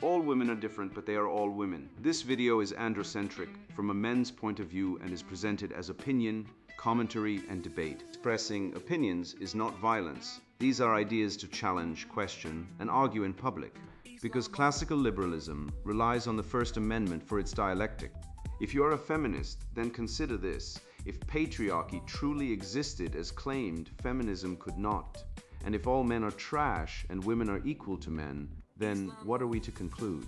All women are different, but they are all women. This video is androcentric from a men's point of view and is presented as opinion, commentary, and debate. Expressing opinions is not violence. These are ideas to challenge, question, and argue in public, because classical liberalism relies on the First Amendment for its dialectic. If you are a feminist, then consider this. If patriarchy truly existed as claimed, feminism could not. And if all men are trash and women are equal to men, then what are we to conclude?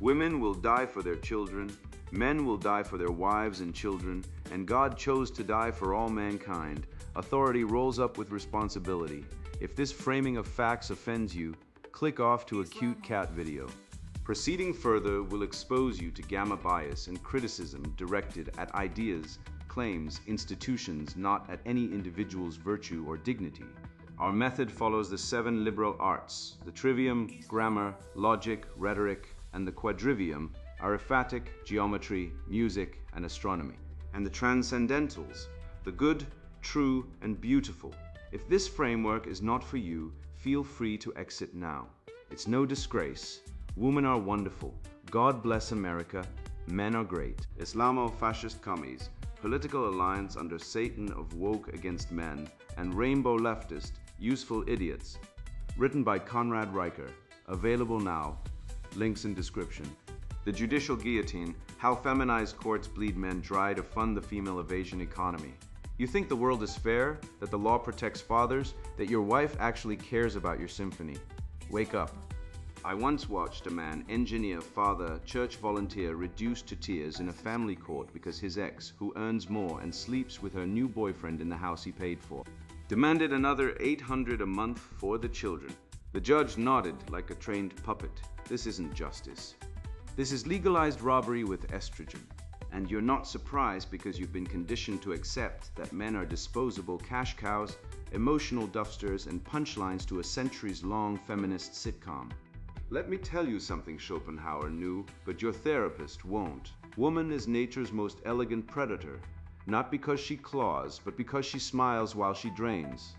Women will die for their children, men will die for their wives and children, and God chose to die for all mankind. Authority rolls up with responsibility. If this framing of facts offends you, click off to a cute cat video. Proceeding further will expose you to gamma bias and criticism directed at ideas, claims, institutions, not at any individual's virtue or dignity. Our method follows the 7 liberal arts. The trivium, grammar, logic, rhetoric, and the quadrivium, arithmetic, geometry, music, and astronomy. And the transcendentals, the good, true, and beautiful. If this framework is not for you, feel free to exit now. It's no disgrace. Women are wonderful. God bless America. Men are great. Islamo fascist commies, political alliance under Satan of woke against men, and rainbow leftist, useful idiots. Written by Conrad Riker. Available now. Links in description. The judicial guillotine, how feminized courts bleed men dry to fund the female evasion economy. You think the world is fair? That the law protects fathers? That your wife actually cares about your symphony? Wake up. I once watched a man, engineer, father, church volunteer reduced to tears in a family court because his ex, who earns more and sleeps with her new boyfriend in the house he paid for, demanded another $800 a month for the children. The judge nodded like a trained puppet. This isn't justice. This is legalized robbery with estrogen. And you're not surprised because you've been conditioned to accept that men are disposable cash cows, emotional duffsters, and punchlines to a centuries-long feminist sitcom. Let me tell you something Schopenhauer knew, but your therapist won't. Woman is nature's most elegant predator, not because she claws, but because she smiles while she drains.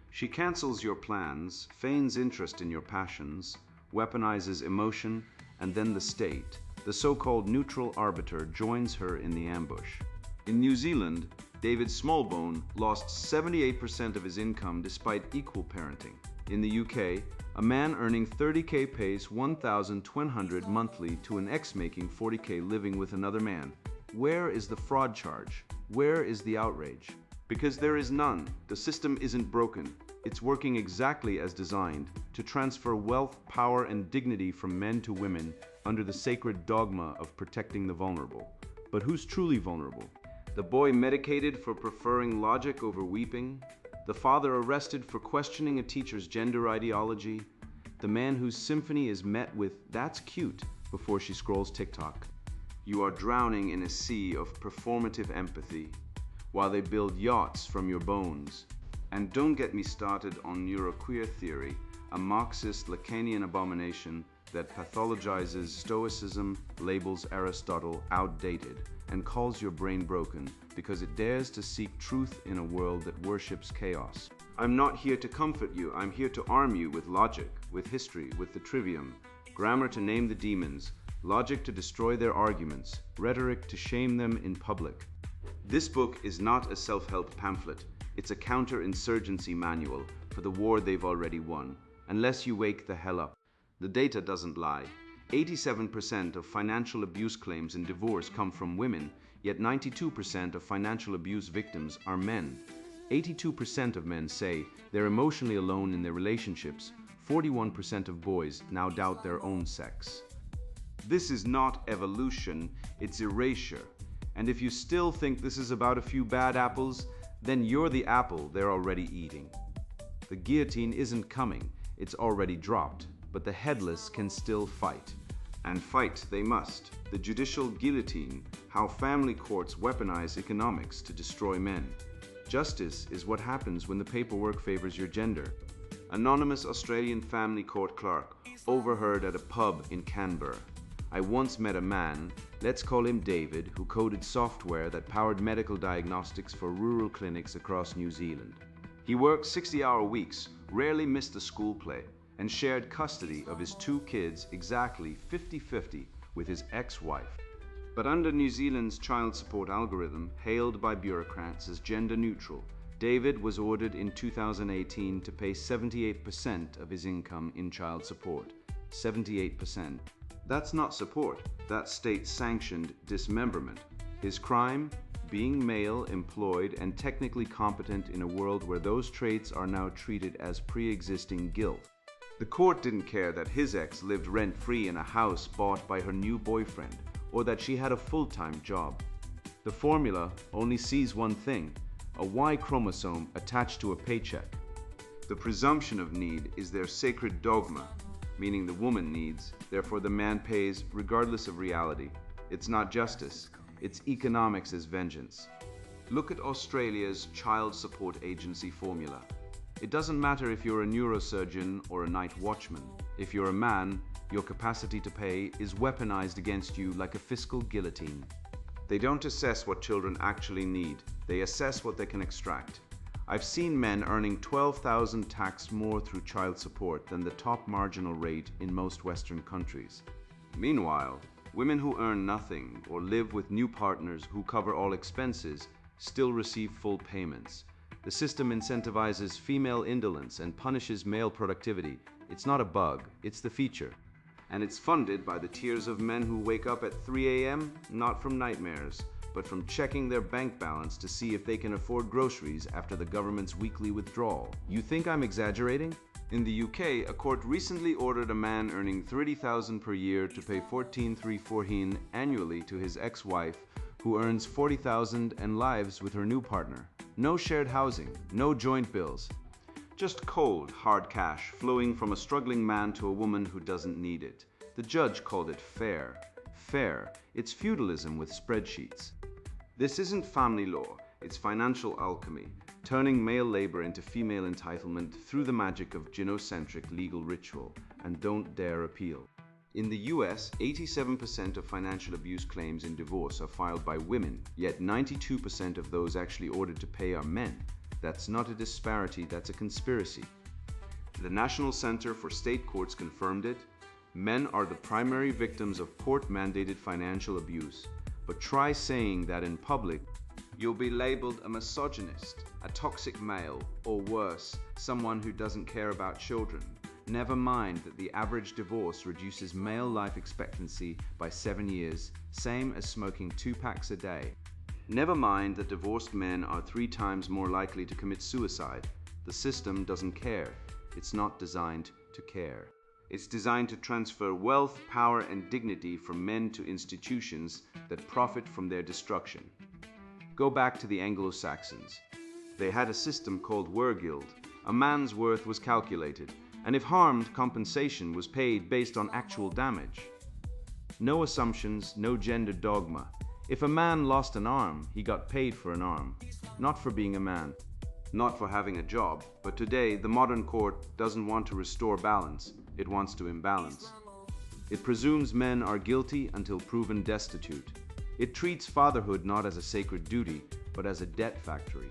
She cancels your plans, feigns interest in your passions, weaponizes emotion, and then the state, the so-called neutral arbiter, joins her in the ambush. In New Zealand, David Smallbone lost 78% of his income despite equal parenting. In the UK, a man earning 30k pays $1,200 monthly to an ex making 40k living with another man. Where is the fraud charge? Where is the outrage? Because there is none. The system isn't broken. It's working exactly as designed to transfer wealth, power, and dignity from men to women under the sacred dogma of protecting the vulnerable. But who's truly vulnerable? The boy medicated for preferring logic over weeping? The father arrested for questioning a teacher's gender ideology? The man whose symphony is met with "that's cute" before she scrolls TikTok? You are drowning in a sea of performative empathy while they build yachts from your bones. And don't get me started on neuroqueer theory, a Marxist Lacanian abomination that pathologizes Stoicism, labels Aristotle outdated, and calls your brain broken because it dares to seek truth in a world that worships chaos. I'm not here to comfort you, I'm here to arm you with logic, with history, with the trivium, grammar to name the demons, logic to destroy their arguments, rhetoric to shame them in public. This book is not a self-help pamphlet, it's a counter-insurgency manual for the war they've already won, unless you wake the hell up. The data doesn't lie. 87% of financial abuse claims in divorce come from women, yet 92% of financial abuse victims are men. 82% of men say they're emotionally alone in their relationships. 41% of boys now doubt their own sex. This is not evolution, it's erasure. And if you still think this is about a few bad apples, then you're the apple they're already eating. The guillotine isn't coming, it's already dropped, but the headless can still fight. And fight they must. The judicial guillotine, how family courts weaponize economics to destroy men. Justice is what happens when the paperwork favors your gender. Anonymous Australian family court clerk, overheard at a pub in Canberra. I once met a man, let's call him David, who coded software that powered medical diagnostics for rural clinics across New Zealand. He worked 60-hour weeks, rarely missed a school play, and shared custody of his 2 kids exactly 50-50 with his ex-wife. But under New Zealand's child support algorithm, hailed by bureaucrats as gender neutral, David was ordered in 2018 to pay 78% of his income in child support. 78%. That's not support, that's state-sanctioned dismemberment. His crime? Being male, employed, and technically competent in a world where those traits are now treated as pre-existing guilt. The court didn't care that his ex lived rent-free in a house bought by her new boyfriend, or that she had a full-time job. The formula only sees one thing: a Y chromosome attached to a paycheck. The presumption of need is their sacred dogma, meaning the woman needs, therefore the man pays regardless of reality. It's not justice, it's economics as vengeance. Look at Australia's child support agency formula. It doesn't matter if you're a neurosurgeon or a night watchman. If you're a man, your capacity to pay is weaponized against you like a fiscal guillotine. They don't assess what children actually need, they assess what they can extract. I've seen men earning $12,000 taxed more through child support than the top marginal rate in most Western countries. Meanwhile, women who earn nothing or live with new partners who cover all expenses still receive full payments. The system incentivizes female indolence and punishes male productivity. It's not a bug, it's the feature. And it's funded by the tears of men who wake up at 3 a.m. not from nightmares, but from checking their bank balance to see if they can afford groceries after the government's weekly withdrawal. You think I'm exaggerating? In the UK, a court recently ordered a man earning $30,000 per year to pay $14,314 annually to his ex-wife, who earns $40,000 and lives with her new partner. No shared housing, no joint bills. Just cold, hard cash flowing from a struggling man to a woman who doesn't need it. The judge called it fair. Fair. It's feudalism with spreadsheets. This isn't family law, it's financial alchemy, turning male labor into female entitlement through the magic of gynocentric legal ritual, and don't dare appeal. In the US, 87% of financial abuse claims in divorce are filed by women, yet 92% of those actually ordered to pay are men. That's not a disparity, that's a conspiracy. The National Center for State Courts confirmed it. Men are the primary victims of court-mandated financial abuse. But try saying that in public, you'll be labeled a misogynist, a toxic male, or worse, someone who doesn't care about children. Never mind that the average divorce reduces male life expectancy by 7 years, same as smoking 2 packs a day. Never mind that divorced men are 3 times more likely to commit suicide. The system doesn't care. It's not designed to care. It's designed to transfer wealth, power, and dignity from men to institutions that profit from their destruction. Go back to the Anglo-Saxons. They had a system called wergild. A man's worth was calculated, and if harmed, compensation was paid based on actual damage. No assumptions, no gender dogma. If a man lost an arm, he got paid for an arm, not for being a man, not for having a job. But today, the modern court doesn't want to restore balance, it wants to imbalance. It presumes men are guilty until proven destitute. It treats fatherhood not as a sacred duty, but as a debt factory.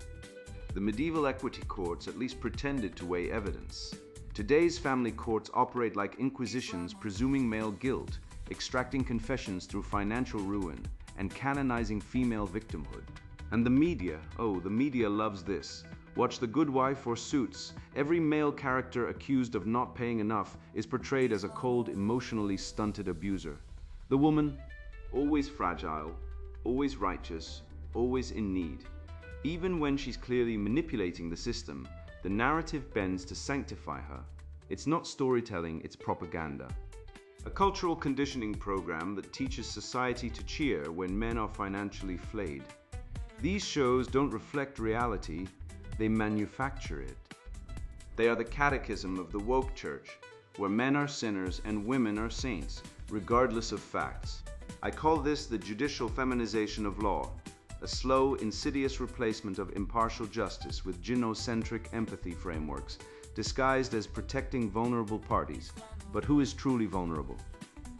The medieval equity courts at least pretended to weigh evidence. Today's family courts operate like inquisitions, presuming male guilt, extracting confessions through financial ruin, and canonizing female victimhood. And the media, oh, the media loves this. Watch The Good Wife or Suits. Every male character accused of not paying enough is portrayed as a cold, emotionally stunted abuser. The woman, always fragile, always righteous, always in need. Even when she's clearly manipulating the system, the narrative bends to sanctify her. It's not storytelling, it's propaganda. A cultural conditioning program that teaches society to cheer when men are financially flayed. These shows don't reflect reality, they manufacture it. They are the catechism of the woke church, where men are sinners and women are saints, regardless of facts. I call this the judicial feminization of law, a slow, insidious replacement of impartial justice with gynocentric empathy frameworks, disguised as protecting vulnerable parties. But who is truly vulnerable?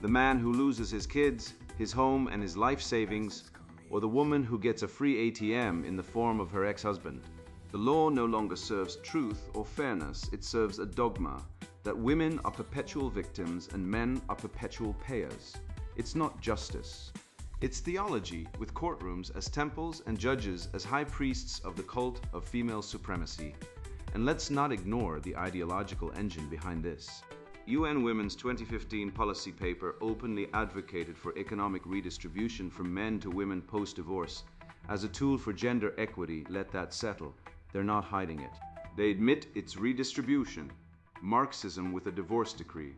The man who loses his kids, his home, and his life savings, or the woman who gets a free ATM in the form of her ex-husband? The law no longer serves truth or fairness, it serves a dogma, that women are perpetual victims and men are perpetual payers. It's not justice. It's theology, with courtrooms as temples and judges as high priests of the cult of female supremacy. And let's not ignore the ideological engine behind this. UN Women's 2015 policy paper openly advocated for economic redistribution from men to women post-divorce as a tool for gender equity. Let that settle. They're not hiding it. They admit it's redistribution, Marxism with a divorce decree.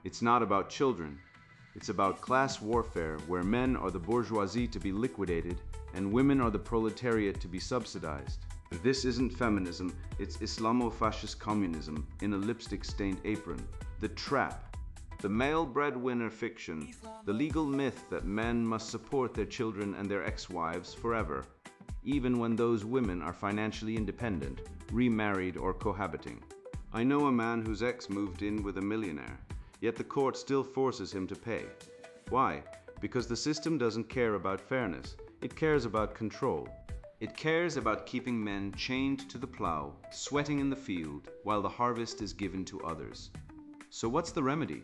It's not about children. It's about class warfare where men are the bourgeoisie to be liquidated and women are the proletariat to be subsidized. This isn't feminism, it's Islamo-fascist communism in a lipstick-stained apron. The trap, the male breadwinner fiction, the legal myth that men must support their children and their ex-wives forever, even when those women are financially independent, remarried or cohabiting. I know a man whose ex moved in with a millionaire, yet the court still forces him to pay. Why? Because the system doesn't care about fairness, it cares about control. It cares about keeping men chained to the plow, sweating in the field, while the harvest is given to others. So what's the remedy?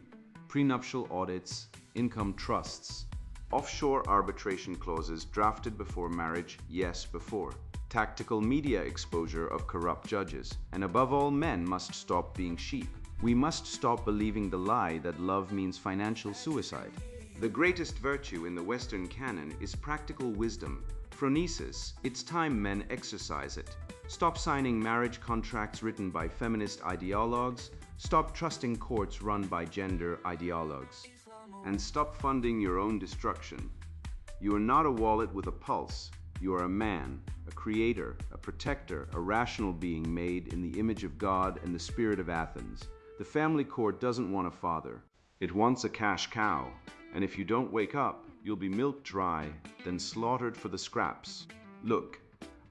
Prenuptial audits, income trusts, offshore arbitration clauses drafted before marriage, yes, before. Tactical media exposure of corrupt judges. And above all, men must stop being sheep. We must stop believing the lie that love means financial suicide. The greatest virtue in the Western canon is practical wisdom. Phronesis, it's time men exercise it. Stop signing marriage contracts written by feminist ideologues. Stop trusting courts run by gender ideologues. And stop funding your own destruction. You are not a wallet with a pulse. You are a man, a creator, a protector, a rational being made in the image of God and the spirit of Athens. The family court doesn't want a father. It wants a cash cow. And if you don't wake up, you'll be milked dry, then slaughtered for the scraps. Look,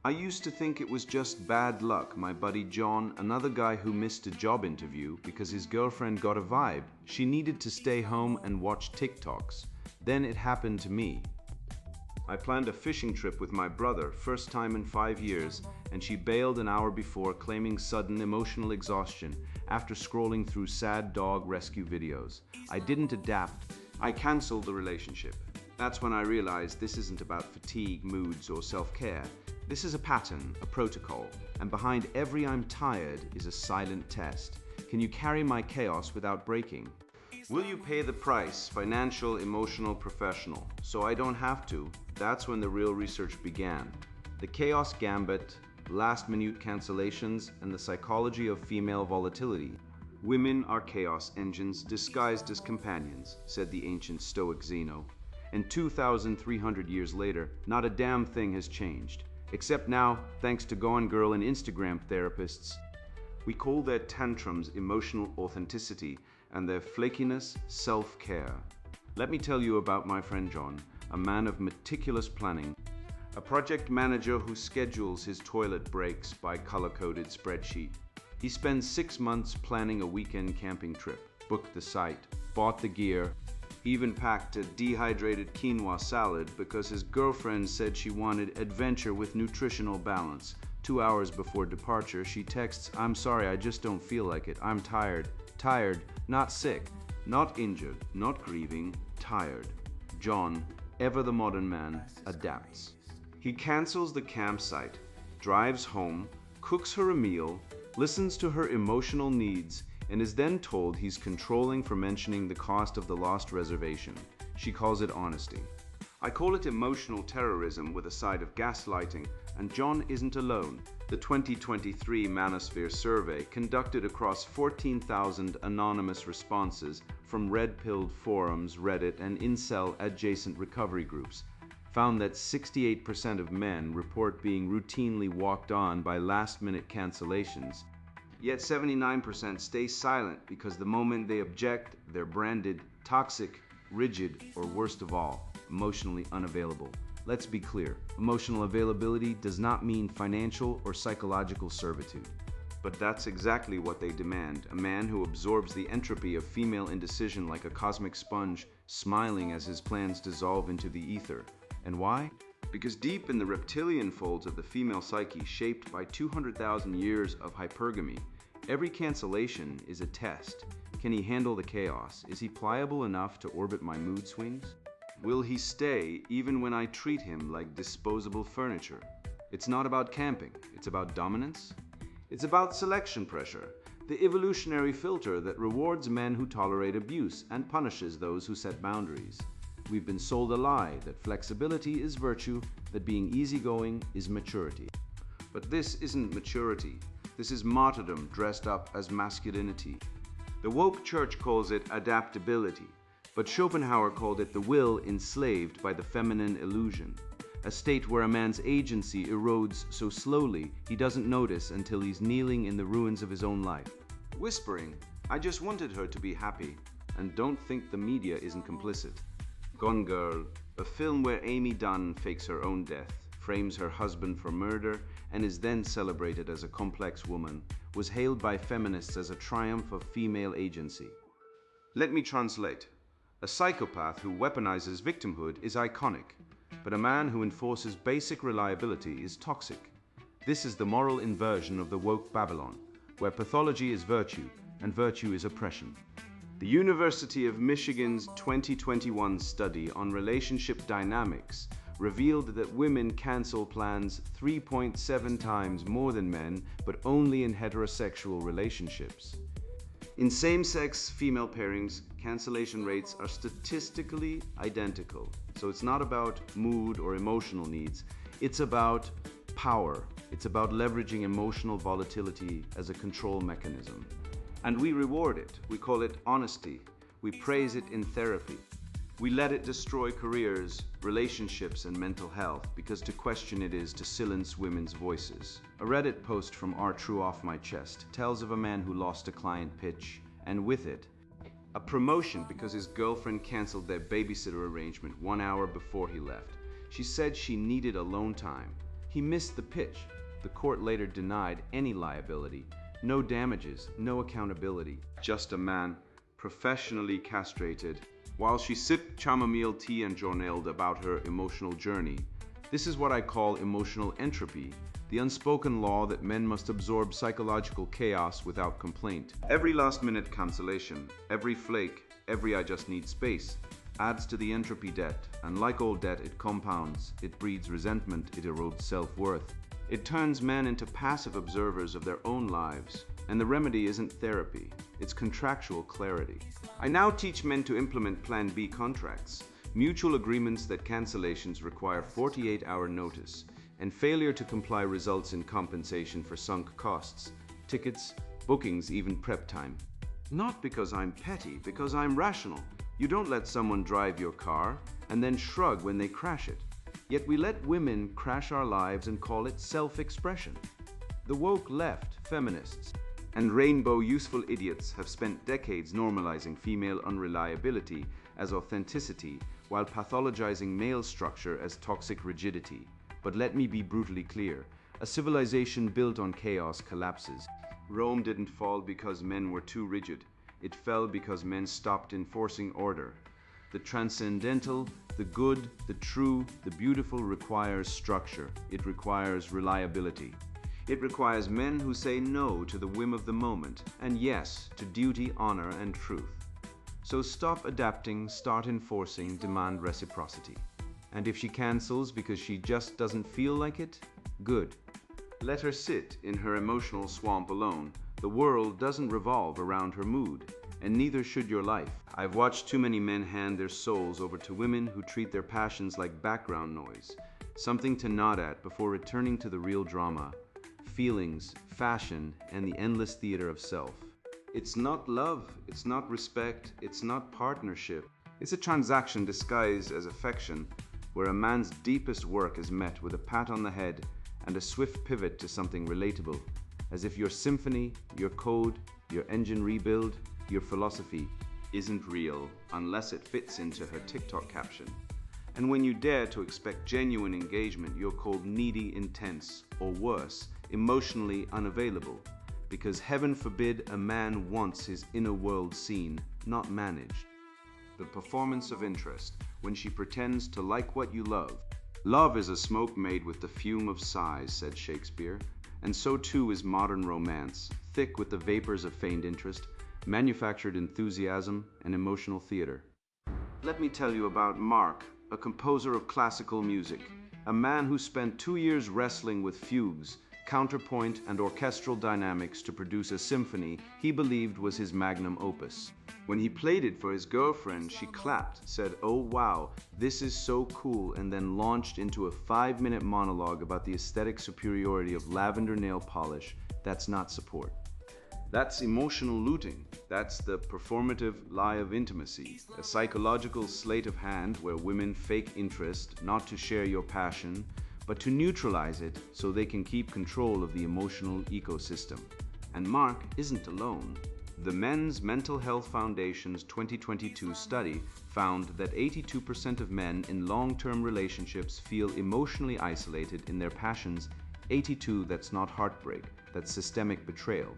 I used to think it was just bad luck. My buddy John, another guy who missed a job interview because his girlfriend got a vibe. She needed to stay home and watch TikToks. Then it happened to me. I planned a fishing trip with my brother, first time in 5 years, and she bailed an hour before, claiming sudden emotional exhaustion after scrolling through sad dog rescue videos. I didn't adapt. I canceled the relationship. That's when I realized this isn't about fatigue, moods, or self-care. This is a pattern, a protocol, and behind every "I'm tired" is a silent test. Can you carry my chaos without breaking? Will you pay the price, financial, emotional, professional? So I don't have to. That's when the real research began. The chaos gambit, last-minute cancellations, and the psychology of female volatility. Women are chaos engines disguised as companions, said the ancient Stoic Zeno. And 2,300 years later, not a damn thing has changed. Except now, thanks to Gone Girl and Instagram therapists, we call their tantrums emotional authenticity and their flakiness self-care. Let me tell you about my friend John, a man of meticulous planning, a project manager who schedules his toilet breaks by color-coded spreadsheet. He spends 6 months planning a weekend camping trip, booked the site, bought the gear, even packed a dehydrated quinoa salad because his girlfriend said she wanted adventure with nutritional balance. 2 hours before departure, she texts, "I'm sorry, I just don't feel like it. I'm tired." Tired, not sick, not injured, not grieving, tired. John, ever the modern man, adapts. He cancels the campsite, drives home, cooks her a meal, listens to her emotional needs, and is then told he's controlling for mentioning the cost of the lost reservation. She calls it honesty. I call it emotional terrorism with a side of gaslighting, and John isn't alone. The 2023 Manosphere survey, conducted across 14,000 anonymous responses from red-pilled forums, Reddit, and incel-adjacent recovery groups, found that 68% of men report being routinely walked on by last-minute cancellations. Yet 79% stay silent because the moment they object, they're branded toxic, rigid, or worst of all, emotionally unavailable. Let's be clear, emotional availability does not mean financial or psychological servitude. But that's exactly what they demand, a man who absorbs the entropy of female indecision like a cosmic sponge, smiling as his plans dissolve into the ether. And why? Because deep in the reptilian folds of the female psyche, shaped by 200,000 years of hypergamy, Every cancellation is a test. Can he handle the chaos? Is he pliable enough to orbit my mood swings? Will he stay even when I treat him like disposable furniture? It's not about camping, it's about dominance. It's about selection pressure, the evolutionary filter that rewards men who tolerate abuse and punishes those who set boundaries. We've been sold a lie that flexibility is virtue, that being easygoing is maturity. But this isn't maturity. This is martyrdom dressed up as masculinity. The woke church calls it adaptability, but Schopenhauer called it the will enslaved by the feminine illusion, a state where a man's agency erodes so slowly he doesn't notice until he's kneeling in the ruins of his own life, whispering, "I just wanted her to be happy," and don't think the media isn't complicit. Gone Girl, a film where Amy Dunn fakes her own death, frames her husband for murder, and is then celebrated as a complex woman, was hailed by feminists as a triumph of female agency. Let me translate. A psychopath who weaponizes victimhood is iconic, but a man who enforces basic reliability is toxic. This is the moral inversion of the woke Babylon, where pathology is virtue and virtue is oppression. The University of Michigan's 2021 study on relationship dynamics revealed that women cancel plans 3.7 times more than men, but only in heterosexual relationships. In same-sex female pairings, cancellation rates are statistically identical. So it's not about mood or emotional needs, it's about power. It's about leveraging emotional volatility as a control mechanism. And we reward it. We call it honesty. We praise it in therapy. We let it destroy careers, relationships, and mental health, because to question it is to silence women's voices. A Reddit post from R True Off My Chest tells of a man who lost a client pitch, and with it, a promotion because his girlfriend canceled their babysitter arrangement 1 hour before he left. She said she needed alone time. He missed the pitch. The court later denied any liability. No damages, no accountability. Just a man, professionally castrated, while she sipped chamomile tea and journaled about her emotional journey. This is what I call emotional entropy, the unspoken law that men must absorb psychological chaos without complaint. Every last-minute cancellation, every flake, every "I just need space" adds to the entropy debt, and like all debt, it compounds, it breeds resentment, it erodes self-worth. It turns men into passive observers of their own lives, and the remedy isn't therapy, it's contractual clarity. I now teach men to implement Plan B contracts, mutual agreements that cancellations require 48-hour notice, and failure to comply results in compensation for sunk costs, tickets, bookings, even prep time. Not because I'm petty, because I'm rational. You don't let someone drive your car and then shrug when they crash it. Yet we let women crash our lives and call it self-expression. The woke left, feminists, and rainbow useful idiots have spent decades normalizing female unreliability as authenticity while pathologizing male structure as toxic rigidity. But let me be brutally clear, a civilization built on chaos collapses. Rome didn't fall because men were too rigid. It fell because men stopped enforcing order. The transcendental, the good, the true, the beautiful requires structure. It requires reliability. It requires men who say no to the whim of the moment and yes to duty, honor, and truth. So stop adapting, start enforcing, demand reciprocity. And if she cancels because she just doesn't feel like it, good. Let her sit in her emotional swamp alone. The world doesn't revolve around her mood, and neither should your life. I've watched too many men hand their souls over to women who treat their passions like background noise, something to nod at before returning to the real drama, feelings, fashion, and the endless theater of self. It's not love, it's not respect, it's not partnership. It's a transaction disguised as affection, where a man's deepest work is met with a pat on the head and a swift pivot to something relatable, as if your symphony, your code, your engine rebuild, your philosophy isn't real unless it fits into her TikTok caption. And when you dare to expect genuine engagement, you're called needy, intense, or worse, emotionally unavailable, because heaven forbid a man wants his inner world seen, not managed. The performance of interest, when she pretends to like what you love. Love is a smoke made with the fume of sighs, said Shakespeare, and so too is modern romance, thick with the vapors of feigned interest, manufactured enthusiasm, and emotional theater. Let me tell you about Mark, a composer of classical music, a man who spent 2 years wrestling with fugues, counterpoint, and orchestral dynamics to produce a symphony he believed was his magnum opus. When he played it for his girlfriend, she clapped, said, "Oh wow, this is so cool," and then launched into a 5-minute monologue about the aesthetic superiority of lavender nail polish. That's not support. That's emotional looting. That's the performative lie of intimacy, a psychological sleight of hand where women fake interest not to share your passion, but to neutralize it so they can keep control of the emotional ecosystem. And Mark isn't alone. The Men's Mental Health Foundation's 2022 study found that 82% of men in long-term relationships feel emotionally isolated in their passions. 82, that's not heartbreak, that's systemic betrayal.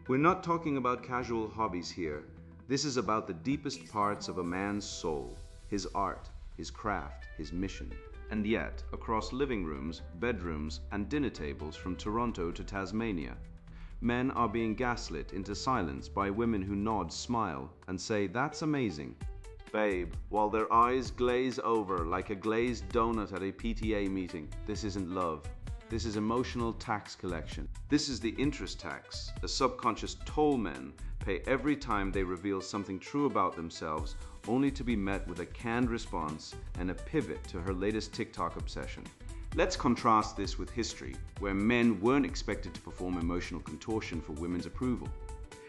We're not talking about casual hobbies here. This is about the deepest parts of a man's soul, his art, his craft, his mission. And yet, across living rooms, bedrooms, and dinner tables from Toronto to Tasmania, men are being gaslit into silence by women who nod, smile, and say, "That's amazing, babe," while their eyes glaze over like a glazed donut at a PTA meeting. This isn't love. This is emotional tax collection. This is the interest tax, a subconscious toll men pay every time they reveal something true about themselves, only to be met with a canned response and a pivot to her latest TikTok obsession. Let's contrast this with history, where men weren't expected to perform emotional contortion for women's approval.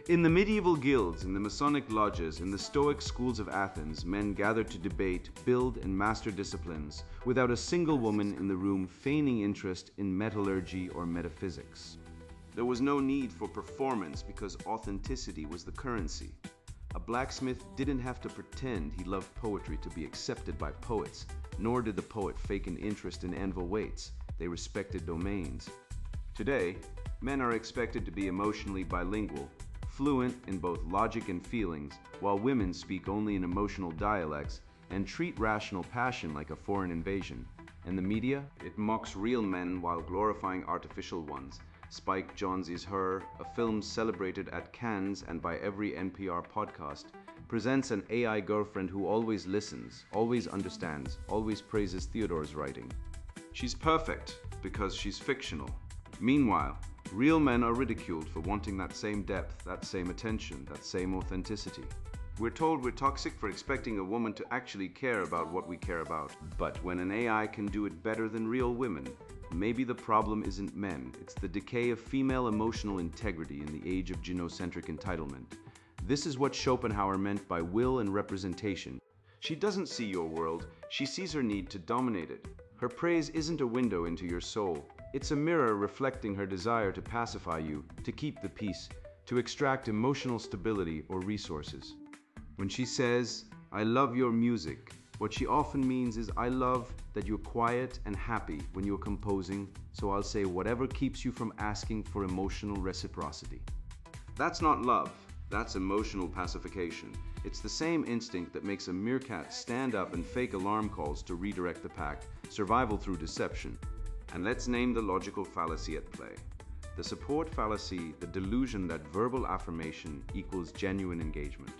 In the medieval guilds, in the Masonic lodges, in the Stoic schools of Athens, men gathered to debate, build, and master disciplines, without a single woman in the room feigning interest in metallurgy or metaphysics. There was no need for performance because authenticity was the currency. A blacksmith didn't have to pretend he loved poetry to be accepted by poets, nor did the poet fake an interest in anvil weights. They respected domains. Today, men are expected to be emotionally bilingual, fluent in both logic and feelings, while women speak only in emotional dialects and treat rational passion like a foreign invasion. And the media? It mocks real men while glorifying artificial ones. Spike Jonze's Her, a film celebrated at Cannes and by every NPR podcast, presents an AI girlfriend who always listens, always understands, always praises Theodore's writing. She's perfect because she's fictional. Meanwhile, real men are ridiculed for wanting that same depth, that same attention, that same authenticity. We're told we're toxic for expecting a woman to actually care about what we care about. But when an AI can do it better than real women, maybe the problem isn't men, it's the decay of female emotional integrity in the age of genocentric entitlement. This is what Schopenhauer meant by will and representation. She doesn't see your world, she sees her need to dominate it. Her praise isn't a window into your soul. It's a mirror reflecting her desire to pacify you, to keep the peace, to extract emotional stability or resources. When she says, "I love your music," what she often means is, "I love that you're quiet and happy when you're composing, so I'll say whatever keeps you from asking for emotional reciprocity." That's not love, that's emotional pacification. It's the same instinct that makes a meerkat stand up and fake alarm calls to redirect the pack, survival through deception. And let's name the logical fallacy at play. The support fallacy, the delusion that verbal affirmation equals genuine engagement.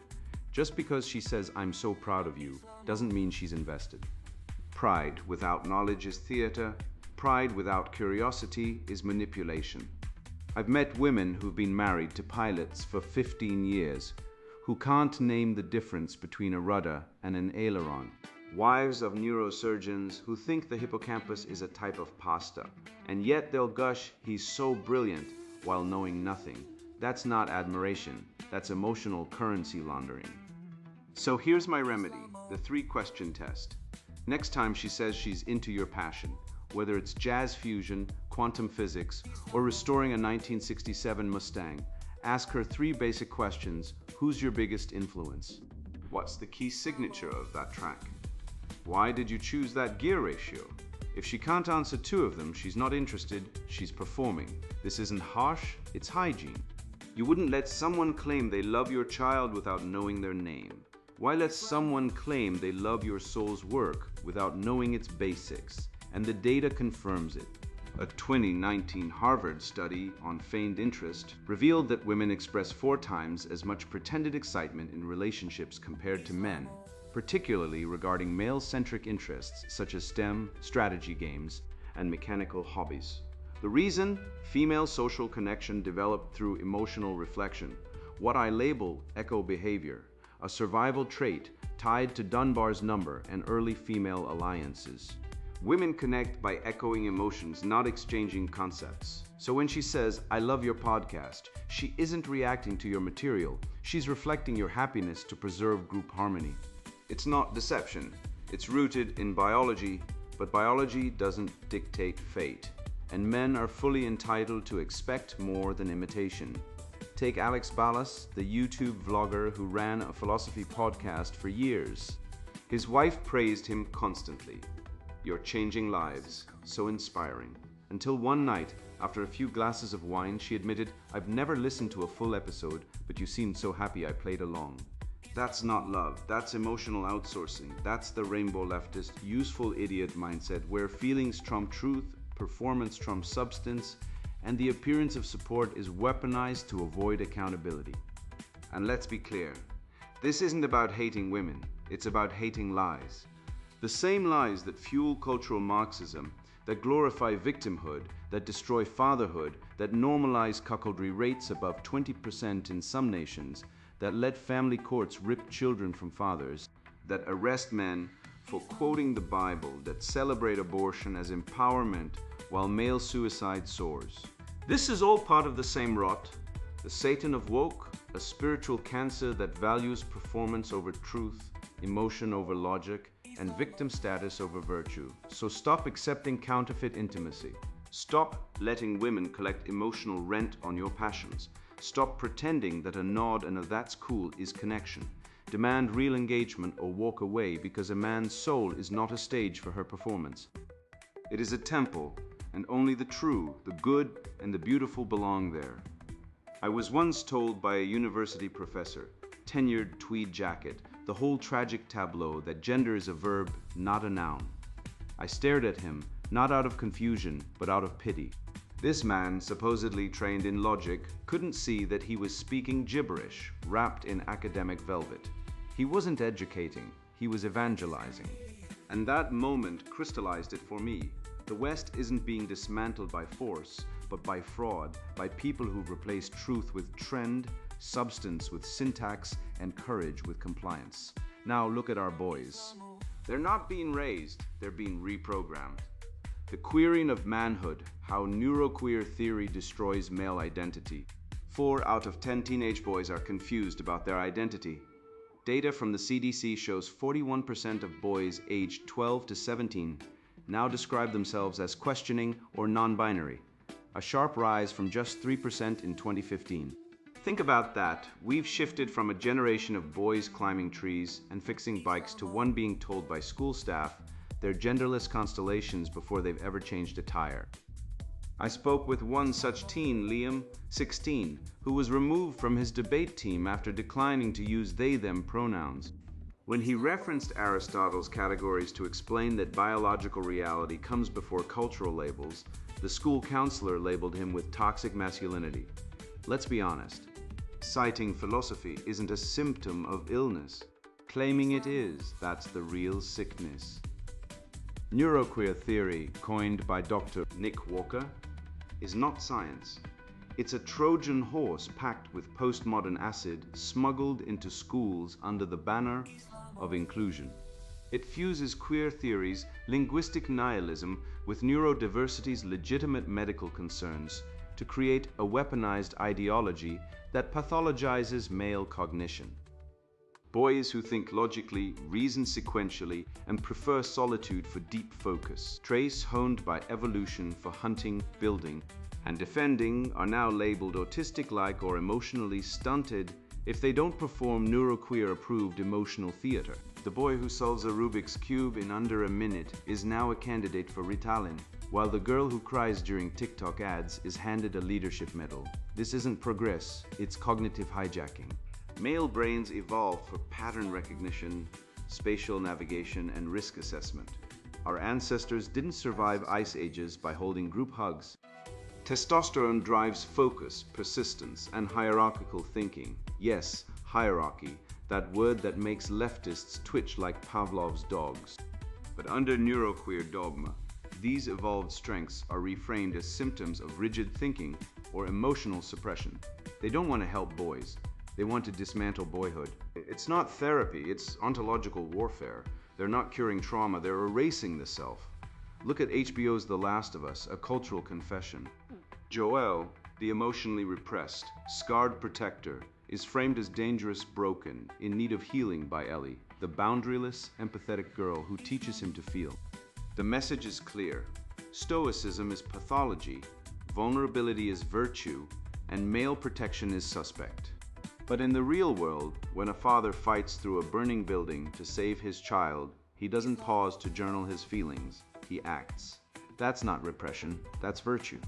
Just because she says, "I'm so proud of you," doesn't mean she's invested. Pride without knowledge is theater. Pride without curiosity is manipulation. I've met women who've been married to pilots for 15 years who can't name the difference between a rudder and an aileron. Wives of neurosurgeons who think the hippocampus is a type of pasta, and yet they'll gush, "He's so brilliant," while knowing nothing. That's not admiration, that's emotional currency laundering. So here's my remedy, the 3-question test. Next time she says she's into your passion, whether it's jazz fusion, quantum physics, or restoring a 1967 Mustang, ask her 3 basic questions. Who's your biggest influence? What's the key signature of that track? Why did you choose that gear ratio? If she can't answer 2 of them, she's not interested, she's performing. This isn't harsh, it's hygiene. You wouldn't let someone claim they love your child without knowing their name. Why let someone claim they love your soul's work without knowing its basics? And the data confirms it. A 2019 Harvard study on feigned interest revealed that women express 4 times as much pretended excitement in relationships compared to men, particularly regarding male-centric interests such as STEM, strategy games, and mechanical hobbies. The reason? Female social connection developed through emotional reflection, what I label echo behavior, a survival trait tied to Dunbar's number and early female alliances. Women connect by echoing emotions, not exchanging concepts. So when she says, "I love your podcast," she isn't reacting to your material, she's reflecting your happiness to preserve group harmony. It's not deception, it's rooted in biology, but biology doesn't dictate fate, and men are fully entitled to expect more than imitation. Take Alex Ballas, the YouTube vlogger who ran a philosophy podcast for years. His wife praised him constantly. "You're changing lives, so inspiring." Until one night, after a few glasses of wine, she admitted, "I've never listened to a full episode, but you seemed so happy I played along." That's not love, that's emotional outsourcing. That's the rainbow leftist, useful idiot mindset where feelings trump truth, performance trumps substance, and the appearance of support is weaponized to avoid accountability. And let's be clear, this isn't about hating women, it's about hating lies. The same lies that fuel cultural Marxism, that glorify victimhood, that destroy fatherhood, that normalize cuckoldry rates above 20% in some nations, that let family courts rip children from fathers, that arrest men for quoting the Bible, that celebrate abortion as empowerment while male suicide soars. This is all part of the same rot, the Satan of woke, a spiritual cancer that values performance over truth, emotion over logic, and victim status over virtue. So stop accepting counterfeit intimacy. Stop letting women collect emotional rent on your passions. Stop pretending that a nod and a "that's cool" is connection. Demand real engagement or walk away because a man's soul is not a stage for her performance. It is a temple, and only the true, the good, and the beautiful belong there. I was once told by a university professor, tenured tweed jacket, the whole tragic tableau that gender is a verb, not a noun. I stared at him, not out of confusion, but out of pity. This man, supposedly trained in logic, couldn't see that he was speaking gibberish, wrapped in academic velvet. He wasn't educating, he was evangelizing. And that moment crystallized it for me. The West isn't being dismantled by force, but by fraud, by people who replace truth with trend, substance with syntax, and courage with compliance. Now look at our boys. They're not being raised, they're being reprogrammed. The queering of manhood, how neuroqueer theory destroys male identity. 4 out of 10 teenage boys are confused about their identity. Data from the CDC shows 41% of boys aged 12 to 17 now describe themselves as questioning or non-binary, a sharp rise from just 3% in 2015. Think about that. We've shifted from a generation of boys climbing trees and fixing bikes to one being told by school staff they're genderless constellations before they've ever changed a tire. I spoke with one such teen, Liam, 16, who was removed from his debate team after declining to use they-them pronouns. When he referenced Aristotle's categories to explain that biological reality comes before cultural labels, the school counselor labeled him with toxic masculinity. Let's be honest. Citing philosophy isn't a symptom of illness. Claiming it is, that's the real sickness. Neuroqueer theory, coined by Dr. Nick Walker, is not science. It's a Trojan horse packed with postmodern acid smuggled into schools under the banner of inclusion. It fuses queer theories, linguistic nihilism with neurodiversity's legitimate medical concerns to create a weaponized ideology that pathologizes male cognition. Boys who think logically, reason sequentially, and prefer solitude for deep focus. Traits honed by evolution for hunting, building, and defending are now labeled autistic-like or emotionally stunted if they don't perform neuroqueer-approved emotional theater. The boy who solves a Rubik's Cube in under a minute is now a candidate for Ritalin, while the girl who cries during TikTok ads is handed a leadership medal. This isn't progress, it's cognitive hijacking. Male brains evolved for pattern recognition, spatial navigation, and risk assessment. Our ancestors didn't survive ice ages by holding group hugs. Testosterone drives focus, persistence, and hierarchical thinking. Yes, hierarchy, that word that makes leftists twitch like Pavlov's dogs. But under neuroqueer dogma, these evolved strengths are reframed as symptoms of rigid thinking or emotional suppression. They don't want to help boys. They want to dismantle boyhood. It's not therapy, it's ontological warfare. They're not curing trauma, they're erasing the self. Look at HBO's The Last of Us, a cultural confession. Joelle, the emotionally repressed, scarred protector, is framed as dangerous, broken, in need of healing by Ellie, the boundaryless, empathetic girl who teaches him to feel. The message is clear. Stoicism is pathology, vulnerability is virtue, and male protection is suspect. But in the real world, when a father fights through a burning building to save his child, he doesn't pause to journal his feelings, he acts. That's not repression, that's virtue.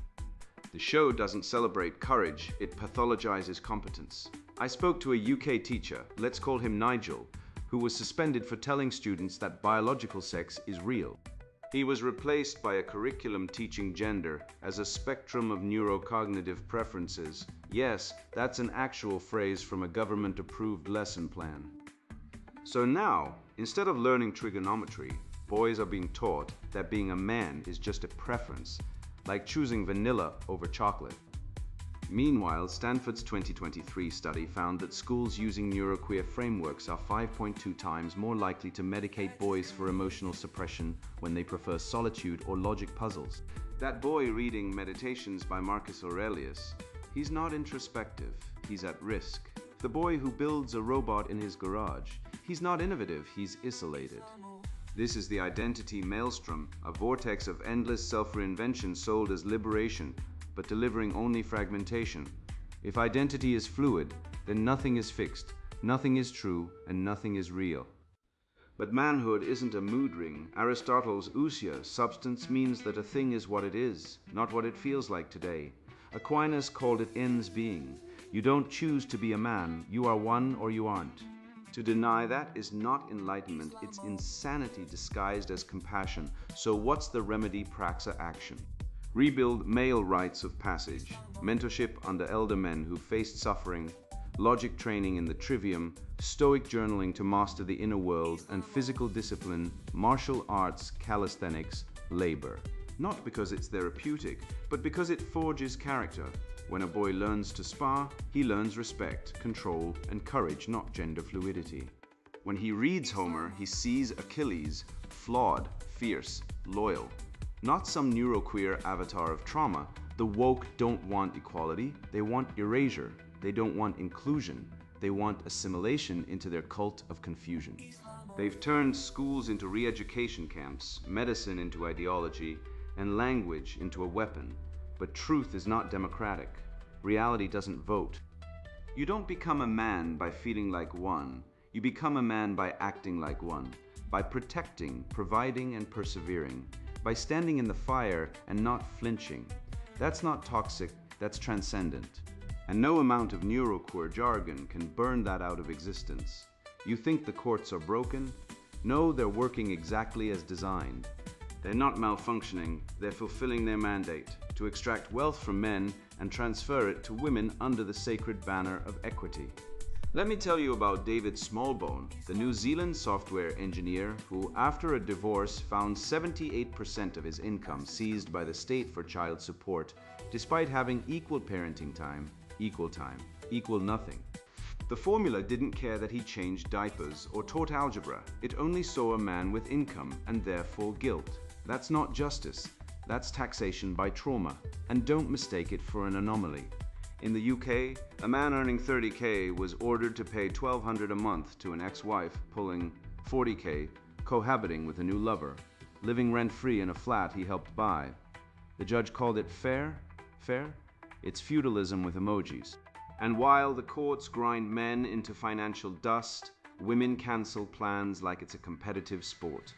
The show doesn't celebrate courage, it pathologizes competence. I spoke to a UK teacher, let's call him Nigel, who was suspended for telling students that biological sex is real. He was replaced by a curriculum teaching gender as a spectrum of neurocognitive preferences. Yes, that's an actual phrase from a government-approved lesson plan. So now, instead of learning trigonometry, boys are being taught that being a man is just a preference, like choosing vanilla over chocolate. Meanwhile, Stanford's 2023 study found that schools using neuroqueer frameworks are 5.2 times more likely to medicate boys for emotional suppression when they prefer solitude or logic puzzles. That boy reading Meditations by Marcus Aurelius, he's not introspective, he's at risk. The boy who builds a robot in his garage, he's not innovative, he's isolated. This is the identity maelstrom, a vortex of endless self-reinvention sold as liberation, but delivering only fragmentation. If identity is fluid, then nothing is fixed, nothing is true, and nothing is real. But manhood isn't a mood ring. Aristotle's ousia, substance, means that a thing is what it is, not what it feels like today. Aquinas called it ens being. You don't choose to be a man, you are one or you aren't. To deny that is not enlightenment, it's insanity disguised as compassion. So what's the remedy? Praxa action. Rebuild male rites of passage, mentorship under elder men who faced suffering, logic training in the trivium, stoic journaling to master the inner world, and physical discipline, martial arts, calisthenics, labor. Not because it's therapeutic, but because it forges character. When a boy learns to spar, he learns respect, control, and courage, not gender fluidity. When he reads Homer, he sees Achilles, flawed, fierce, loyal. Not some neuroqueer avatar of trauma. The woke don't want equality, they want erasure. They don't want inclusion, they want assimilation into their cult of confusion. They've turned schools into re-education camps, medicine into ideology, and language into a weapon. But truth is not democratic. Reality doesn't vote. You don't become a man by feeling like one. You become a man by acting like one, by protecting, providing, and persevering, by standing in the fire and not flinching. That's not toxic, that's transcendent. And no amount of neuroqueer jargon can burn that out of existence. You think the courts are broken? No, they're working exactly as designed. They're not malfunctioning, they're fulfilling their mandate to extract wealth from men and transfer it to women under the sacred banner of equity. Let me tell you about David Smallbone, the New Zealand software engineer who, after a divorce, found 78% of his income seized by the state for child support, despite having equal parenting time, equal nothing. The formula didn't care that he changed diapers or taught algebra. It only saw a man with income and therefore guilt. That's not justice. That's taxation by trauma. And don't mistake it for an anomaly. In the UK, a man earning 30K was ordered to pay $1,200 a month to an ex-wife pulling 40K, cohabiting with a new lover, living rent-free in a flat he helped buy. The judge called it fair? Fair? It's feudalism with emojis. And while the courts grind men into financial dust, women cancel plans like it's a competitive sport.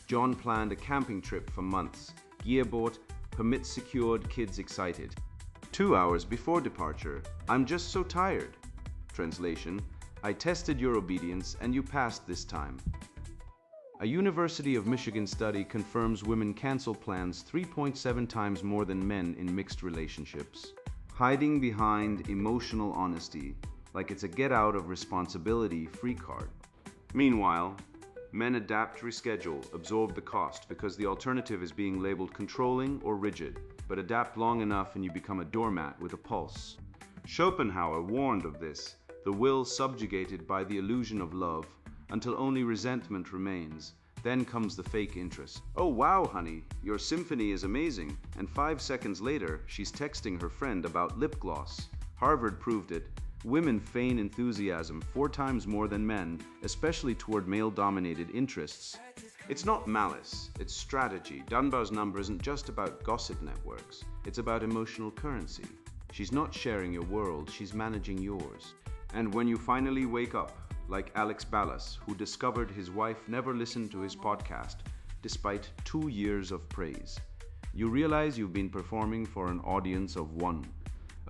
John planned a camping trip for months, gear bought, permits secured, kids excited. 2 hours before departure, I'm just so tired. Translation, I tested your obedience and you passed this time. A University of Michigan study confirms women cancel plans 3.7 times more than men in mixed relationships. Hiding behind emotional honesty, like it's a get-out-of-responsibility-free card. Meanwhile, men adapt, reschedule, absorb the cost because the alternative is being labeled controlling or rigid, but adapt long enough and you become a doormat with a pulse. Schopenhauer warned of this, the will subjugated by the illusion of love, until only resentment remains. Then comes the fake interest. Oh wow, honey, your symphony is amazing. And 5 seconds later, she's texting her friend about lip gloss. Harvard proved it. Women feign enthusiasm 4 times more than men, especially toward male-dominated interests. It's not malice, it's strategy. Dunbar's number isn't just about gossip networks. It's about emotional currency. She's not sharing your world, she's managing yours. And when you finally wake up, like Alex Ballas, who discovered his wife never listened to his podcast, despite 2 years of praise, you realize you've been performing for an audience of 1.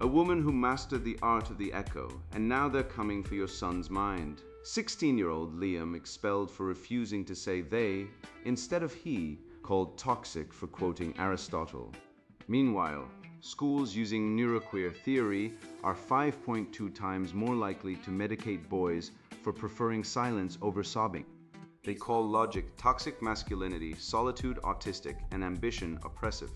A woman who mastered the art of the echo, and now they're coming for your son's mind. 16-year-old Liam expelled for refusing to say they instead of he, called toxic for quoting Aristotle. Meanwhile, schools using neuroqueer theory are 5.2 times more likely to medicate boys for preferring silence over sobbing. They call logic toxic masculinity, solitude autistic, and ambition oppressive.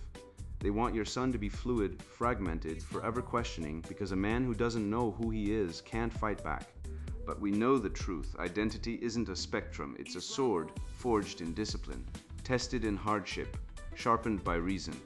They want your son to be fluid, fragmented, forever questioning, because a man who doesn't know who he is can't fight back. But we know the truth. Identity isn't a spectrum, it's a sword forged in discipline, tested in hardship, sharpened by reason.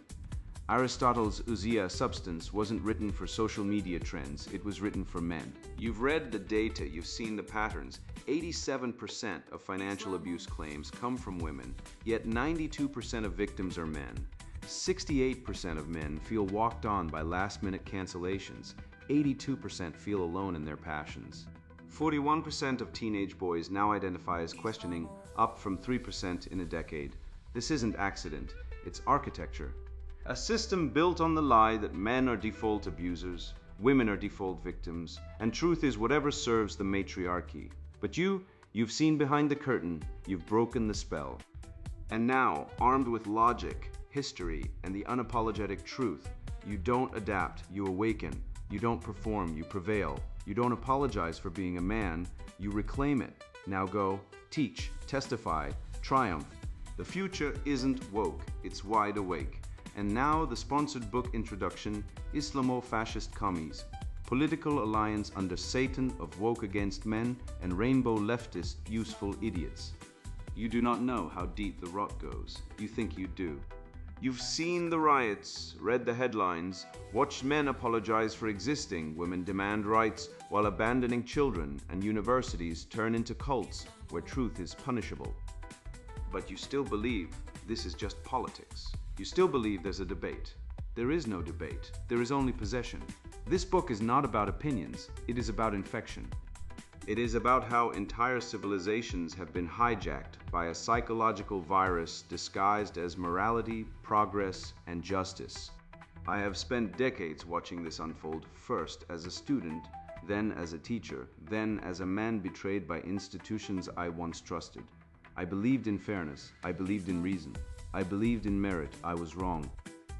Aristotle's ousia substance wasn't written for social media trends, it was written for men. You've read the data, you've seen the patterns. 87% of financial abuse claims come from women, yet 92% of victims are men. 68% of men feel walked on by last-minute cancellations. 82% feel alone in their passions. 41% of teenage boys now identify as questioning, up from 3% in a decade. This isn't accident, it's architecture. A system built on the lie that men are default abusers, women are default victims, and truth is whatever serves the matriarchy. But you've seen behind the curtain, you've broken the spell. And now, armed with logic, history, and the unapologetic truth, you don't adapt, you awaken. You don't perform, you prevail. You don't apologize for being a man, you reclaim it. Now go, teach, testify, triumph. The future isn't woke, it's wide awake. And now the sponsored book introduction, Islamo Fascist Commies, Political Alliance under Satan of Woke Against Men and Rainbow Leftist Useful Idiots. You do not know how deep the rot goes. You think you do. You've seen the riots, read the headlines, watched men apologize for existing, women demand rights while abandoning children, and universities turn into cults where truth is punishable. But you still believe this is just politics. You still believe there's a debate. There is no debate. There is only possession. This book is not about opinions. It is about infection. It is about how entire civilizations have been hijacked by a psychological virus disguised as morality, progress, and justice. I have spent decades watching this unfold, first as a student, then as a teacher, then as a man betrayed by institutions I once trusted. I believed in fairness. I believed in reason. I believed in merit. I was wrong.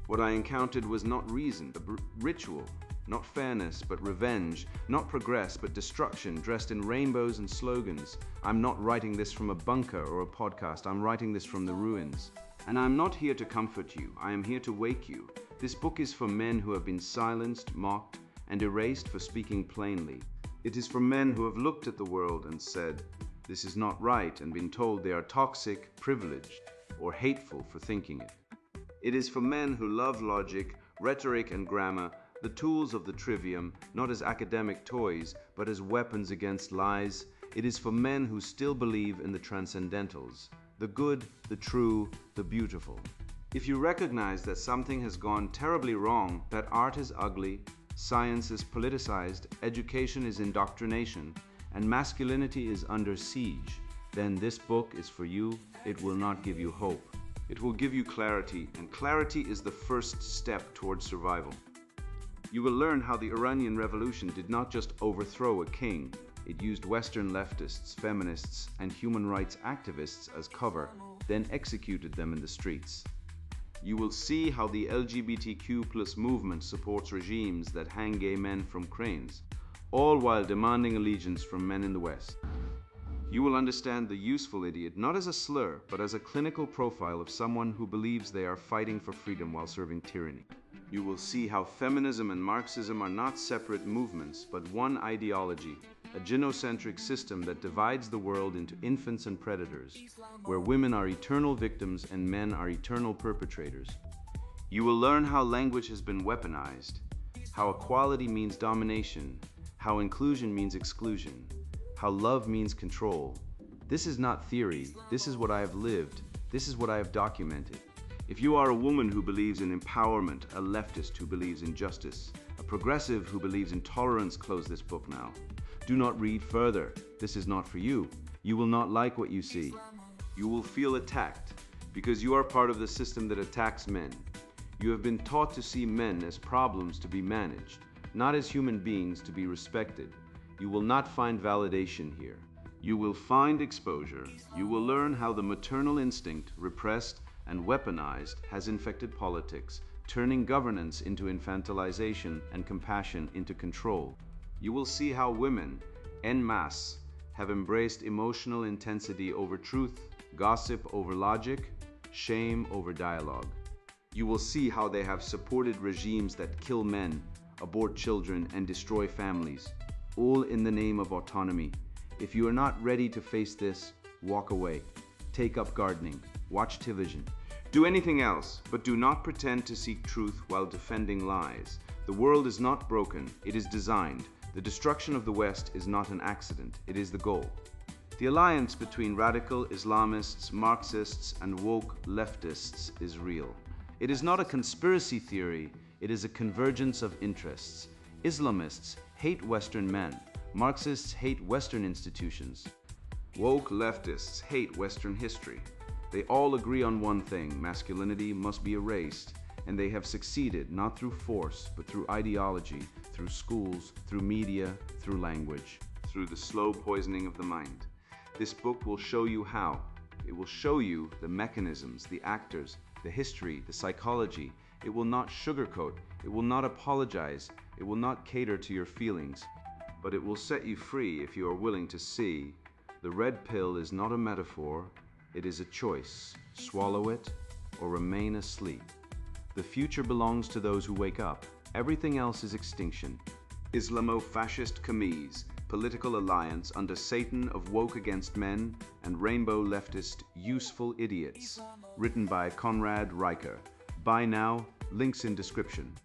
What I encountered was not reason, but ritual. Not fairness, but revenge. Not progress, but destruction, dressed in rainbows and slogans. I'm not writing this from a bunker or a podcast. I'm writing this from the ruins. And I'm not here to comfort you. I am here to wake you. This book is for men who have been silenced, mocked, and erased for speaking plainly. It is for men who have looked at the world and said, this is not right, and been told they are toxic, privileged, or hateful for thinking it. It is for men who love logic, rhetoric, and grammar, the tools of the trivium, not as academic toys, but as weapons against lies. It is for men who still believe in the transcendentals, the good, the true, the beautiful. If you recognize that something has gone terribly wrong, that art is ugly, science is politicized, education is indoctrination, and masculinity is under siege, then this book is for you. It will not give you hope. It will give you clarity, and clarity is the first step towards survival. You will learn how the Iranian Revolution did not just overthrow a king, It used Western leftists, feminists, and human rights activists as cover, then executed them in the streets. You will see how the LGBTQ+ movement supports regimes that hang gay men from cranes, all while demanding allegiance from men in the West. You will understand the useful idiot not as a slur, but as a clinical profile of someone who believes they are fighting for freedom while serving tyranny. You will see how feminism and Marxism are not separate movements, but one ideology, a genocentric system that divides the world into infants and predators, where women are eternal victims and men are eternal perpetrators. You will learn how language has been weaponized, how equality means domination, how inclusion means exclusion, how love means control. This is not theory, this is what I have lived, this is what I have documented. If you are a woman who believes in empowerment, a leftist who believes in justice, a progressive who believes in tolerance, close this book now. Do not read further. This is not for you. You will not like what you see. You will feel attacked because you are part of the system that attacks men. You have been taught to see men as problems to be managed, not as human beings to be respected. You will not find validation here. You will find exposure. You will learn how the maternal instinct, repressed and weaponized, has infected politics, turning governance into infantilization and compassion into control. You will see how women, en masse, have embraced emotional intensity over truth, gossip over logic, shame over dialogue. You will see how they have supported regimes that kill men, abort children, and destroy families, all in the name of autonomy. If you are not ready to face this, walk away. Take up gardening. Watch television. Do anything else, but do not pretend to seek truth while defending lies. The world is not broken, it is designed. The destruction of the West is not an accident, it is the goal. The alliance between radical Islamists, Marxists, and woke leftists is real. It is not a conspiracy theory, it is a convergence of interests. Islamists hate Western men. Marxists hate Western institutions. Woke leftists hate Western history. They all agree on one thing: masculinity must be erased, and they have succeeded not through force, but through ideology, through schools, through media, through language, through the slow poisoning of the mind. This book will show you how. It will show you the mechanisms, the actors, the history, the psychology. It will not sugarcoat, it will not apologize, it will not cater to your feelings, but it will set you free if you are willing to see. The red pill is not a metaphor, it is a choice. Swallow it or remain asleep. The future belongs to those who wake up. Everything else is extinction. Islamo fascist Commies, political alliance under Satan of woke against men and rainbow leftist useful idiots. Written by Conrad Riker. Buy now, links in description.